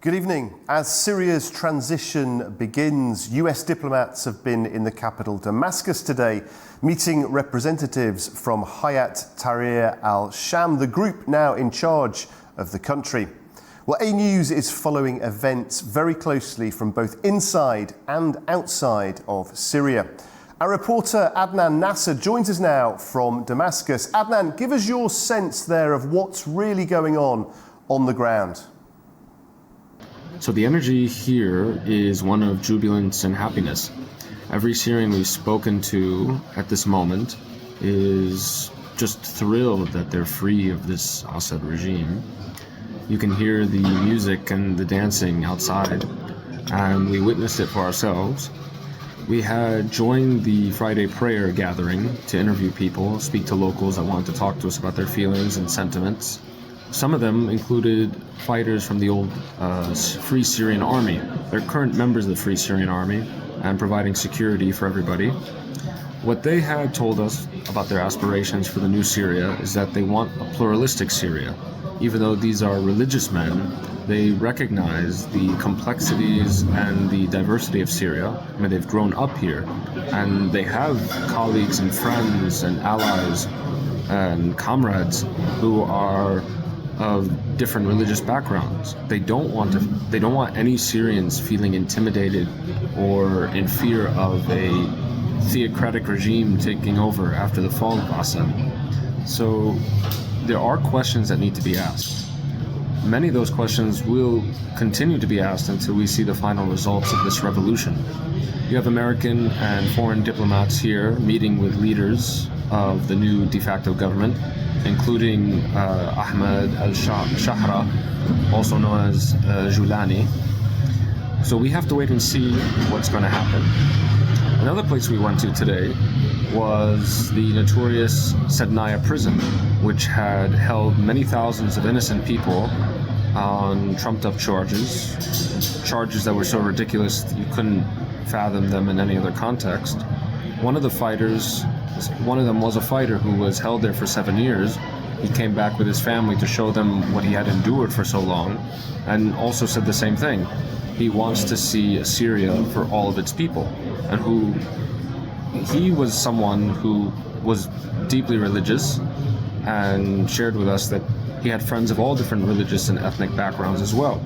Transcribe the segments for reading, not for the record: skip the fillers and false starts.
Good evening. As Syria's transition begins, US diplomats have been in the capital Damascus today, meeting representatives from Hayat Tahrir al-Sham, the group now in charge of the country. Well, AnewZ is following events very closely from both inside and outside of Syria. Our reporter Adnan Nasser joins us now from Damascus. Adnan, give us your sense there of what's really going on the ground. So the energy here is one of jubilance and happiness. Every Syrian we've spoken to at this moment is just thrilled that they're free of this Assad regime. You can hear the music and the dancing outside, and we witnessed it for ourselves. We had joined the Friday prayer gathering to interview people, speak to locals that wanted to talk to us about their feelings and sentiments. Some of them included fighters from the old Free Syrian Army. They're current members of the Free Syrian Army and providing security for everybody. What they had told us about their aspirations for the new Syria is that they want a pluralistic Syria. Even though these are religious men, they recognize the complexities and the diversity of Syria. I mean, they've grown up here, and they have colleagues and friends and allies and comrades who are of different religious backgrounds. They don't want any Syrians feeling intimidated or in fear of a theocratic regime taking over after the fall of Assad. So there are questions that need to be asked. Many of those questions will continue to be asked until we see the final results of this revolution. You have American and foreign diplomats here meeting with leaders of the new de facto government, including Ahmed al-Shahra, also known as Julani. So we have to wait and see what's going to happen. Another place we went to today was the notorious Sednaya prison, which had held many thousands of innocent people on trumped-up charges that were so ridiculous that you couldn't fathom them in any other context. One of them was a fighter who was held there for 7 years. He came back with his family to show them what he had endured for so long, and also said the same thing. He wants to see a Syria for all of its people, and he was someone who was deeply religious and shared with us that he had friends of all different religious and ethnic backgrounds as well.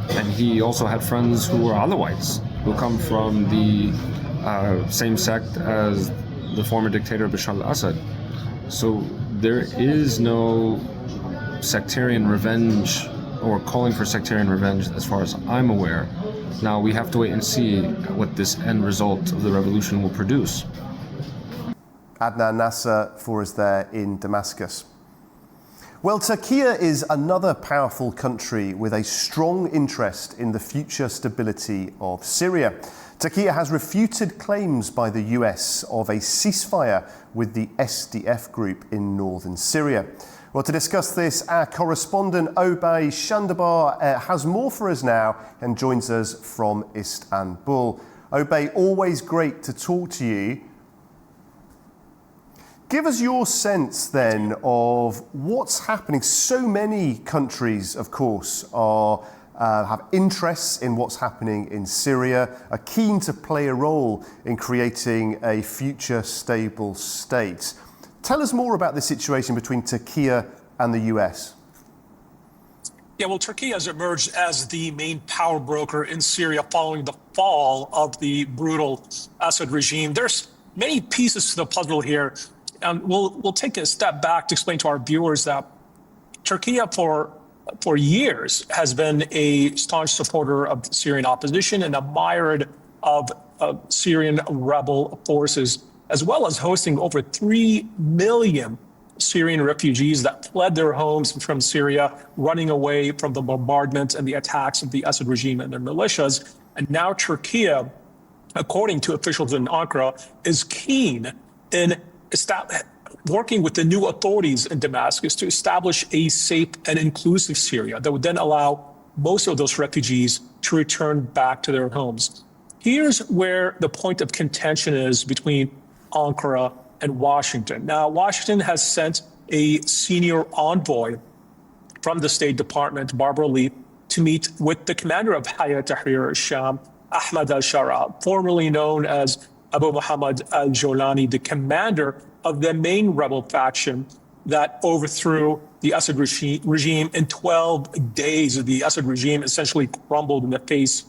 And he also had friends who were Alawites, who come from the same sect as the former dictator Bashar al-Assad. So there is no sectarian revenge or calling for sectarian revenge as far as I'm aware. Now we have to wait and see what this end result of the revolution will produce. Adnan Nasser for us there in Damascus. Well, Türkiye is another powerful country with a strong interest in the future stability of Syria. Türkiye has refuted claims by the US of a ceasefire with the SDF group in northern Syria. Well, to discuss this, our correspondent Obay Shandabar has more for us now and joins us from Istanbul. Obay, always great to talk to you. Give us your sense then of what's happening. So many countries, of course, have interests in what's happening in Syria, are keen to play a role in creating a future stable state. Tell us more about the situation between Türkiye and the US. Yeah, well, Turkey has emerged as the main power broker in Syria following the fall of the brutal Assad regime. There's many pieces to the puzzle here. And we'll take a step back to explain to our viewers that Turkey for years has been a staunch supporter of the Syrian opposition and admired of Syrian rebel forces, as well as hosting over 3 million Syrian refugees that fled their homes from Syria, running away from the bombardment and the attacks of the Assad regime and their militias. And now Turkey, according to officials in Ankara, is keen in working with the new authorities in Damascus to establish a safe and inclusive Syria that would then allow most of those refugees to return back to their homes. Here's where the point of contention is between Ankara and Washington. Now, Washington has sent a senior envoy from the State Department, Barbara Lee, to meet with the commander of Hayat Tahrir al-Sham, Ahmad al-Shara, formerly known as Abu Muhammad al-Jolani, the commander of the main rebel faction that overthrew the Assad regime in 12 days. The Assad regime essentially crumbled in the face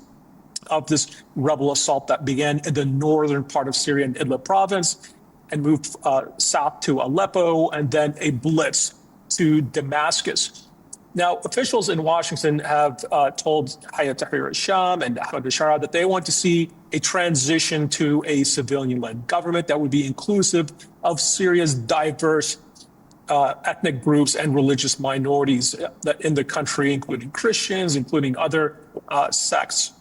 of this rebel assault that began in the northern part of Syria in Idlib province and moved south to Aleppo, and then a blitz to Damascus. Now, officials in Washington have told Hayat Tahrir al-Sham and Ahmad al-Shara that they want to see a transition to a civilian-led government that would be inclusive of Syria's diverse ethnic groups and religious minorities in the country, including Christians, including other sects.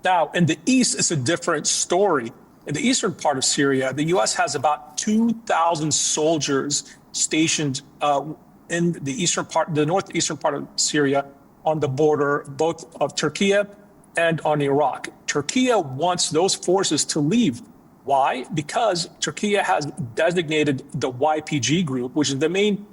Now, in the east, it's a different story. In the eastern part of Syria, the U.S. has about 2,000 soldiers stationed in the northeastern part of Syria on the border, both of Türkiye and on Iraq. Türkiye wants those forces to leave. Why? Because Türkiye has designated the YPG group, which is the main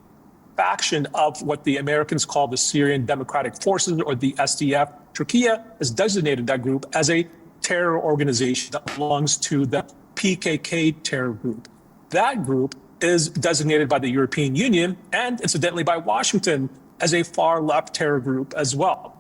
faction of what the Americans call the Syrian Democratic Forces, or the SDF. Türkiye has designated that group as a terror organization that belongs to the PKK terror group. That group is designated by the European Union and incidentally by Washington as a far left terror group as well.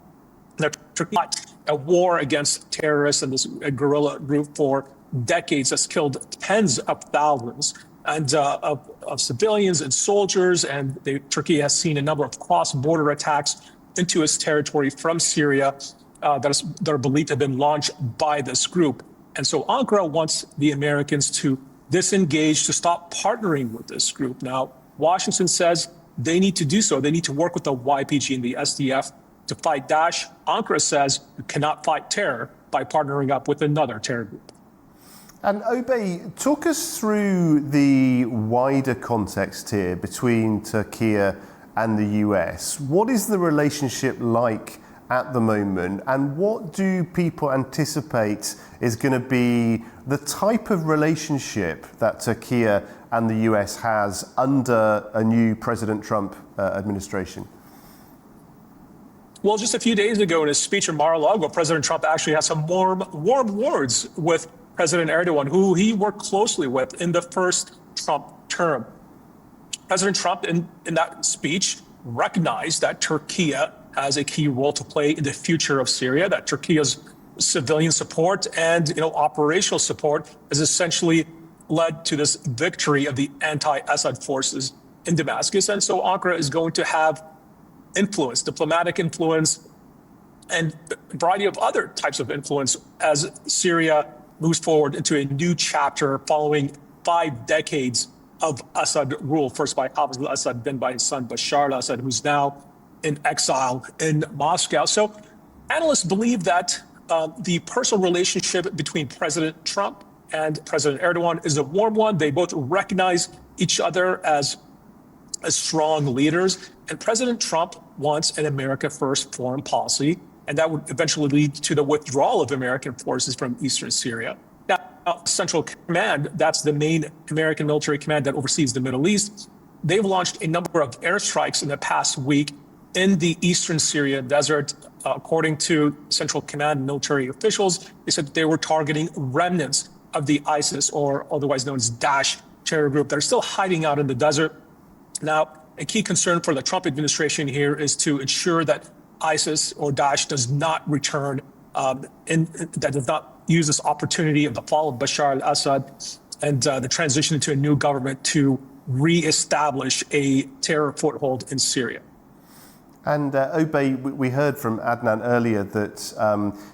Now, Turkey fought a war against terrorists and this guerrilla group for decades that's killed tens of thousands and of civilians and soldiers, and Turkey has seen a number of cross-border attacks into its territory from Syria that are believed to have been launched by this group. And so Ankara wants the Americans to disengage, to stop partnering with this group. Now, Washington says they need to do so. They need to work with the YPG and the SDF to fight Daesh. Ankara says you cannot fight terror by partnering up with another terror group. And Obey, talk us through the wider context here between Türkiye and the US. What is the relationship like at the moment, and what do people anticipate is going to be the type of relationship that Türkiye and the US has under a new President Trump administration? Well, just a few days ago in his speech in Mar-a-Lago, President Trump actually had some warm words with President Erdogan, who he worked closely with in the first Trump term. President Trump, in that speech, recognized that Türkiye has a key role to play in the future of Syria, that Türkiye's civilian support and operational support has essentially led to this victory of the anti-Assad forces in Damascus. And so Ankara is going to have influence, diplomatic influence, and a variety of other types of influence as Syria moves forward into a new chapter following 5 decades of Assad rule, first by Hafez al-Assad, then by his son Bashar al-Assad, who's now in exile in Moscow. So analysts believe that the personal relationship between President Trump and President Erdogan is a warm one. They both recognize each other as strong leaders. And President Trump wants an America First foreign policy, and that would eventually lead to the withdrawal of American forces from eastern Syria. Now, Central Command, that's the main American military command that oversees the Middle East, they've launched a number of airstrikes in the past week in the eastern Syria desert. According to Central Command military officials, they said they were targeting remnants of the ISIS, or otherwise known as Daesh, terror group that are still hiding out in the desert. Now, a key concern for the Trump administration here is to ensure that ISIS or Daesh does not return, that does not use this opportunity of the fall of Bashar al-Assad and the transition into a new government to reestablish a terror foothold in Syria. And Obey, we heard from Adnan earlier that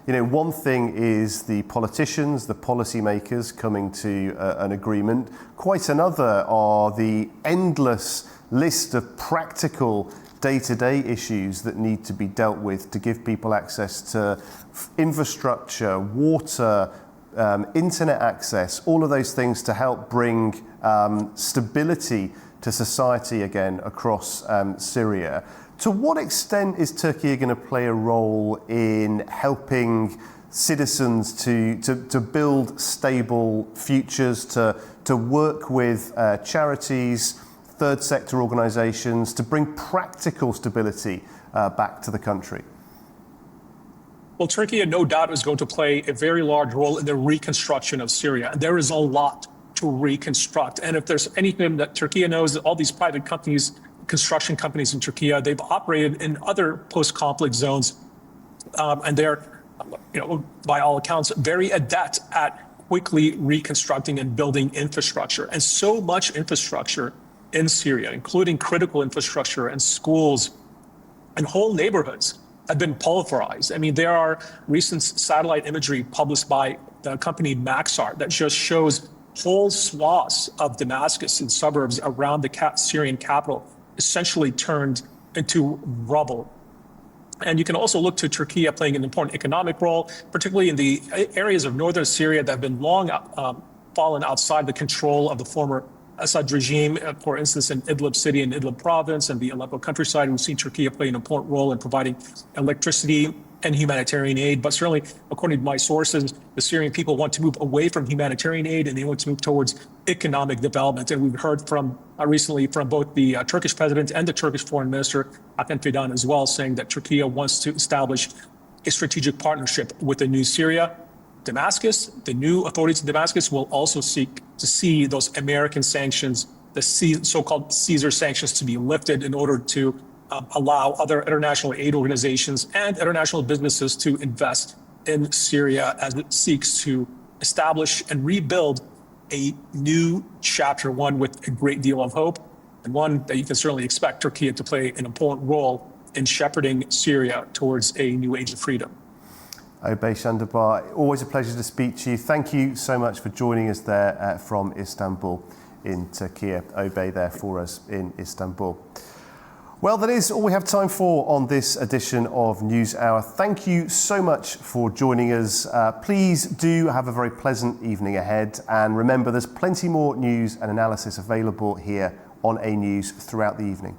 one thing is the politicians, the policymakers coming to an agreement. Quite another are the endless list of practical day-to-day issues that need to be dealt with to give people access to infrastructure, water, internet access, all of those things to help bring stability to society again across Syria. To what extent is Turkey going to play a role in helping citizens to build stable futures, to work with charities, third sector organizations, to bring practical stability back to the country? Well, Turkey, no doubt, is going to play a very large role in the reconstruction of Syria. And there is a lot to reconstruct. And if there's anything that Turkey knows, that all these private companies, construction companies in Turkey, they've operated in other post-conflict zones, and they're, by all accounts, very adept at quickly reconstructing and building infrastructure. And so much infrastructure in Syria, including critical infrastructure and schools and whole neighborhoods, have been pulverized. I mean, there are recent satellite imagery published by the company Maxar that just shows whole swaths of Damascus and suburbs around the Syrian capital essentially turned into rubble. And you can also look to Turkey playing an important economic role, particularly in the areas of northern Syria that have been long fallen outside the control of the former Assad regime. For instance, in Idlib city and Idlib province and the Aleppo countryside, we've seen Turkey play an important role in providing electricity and humanitarian aid. But certainly, according to my sources, the Syrian people want to move away from humanitarian aid and they want to move towards economic development. And we've heard from recently from both the Turkish president and the Turkish foreign minister, Hakan Fidan, as well, saying that Turkey wants to establish a strategic partnership with the new Syria. Damascus, the new authorities in Damascus will also seek to see those American sanctions, the so-called Caesar sanctions, to be lifted in order to allow other international aid organizations and international businesses to invest in Syria as it seeks to establish and rebuild a new chapter, one with a great deal of hope, and one that you can certainly expect Turkey to play an important role in shepherding Syria towards a new age of freedom. Obey Shandabar, always a pleasure to speak to you. Thank you so much for joining us there from Istanbul in Turkey. Obey there for us in Istanbul. Well, that is all we have time for on this edition of NewsHour. Thank you so much for joining us. Please do have a very pleasant evening ahead. And remember, there's plenty more news and analysis available here on AnewZ throughout the evening.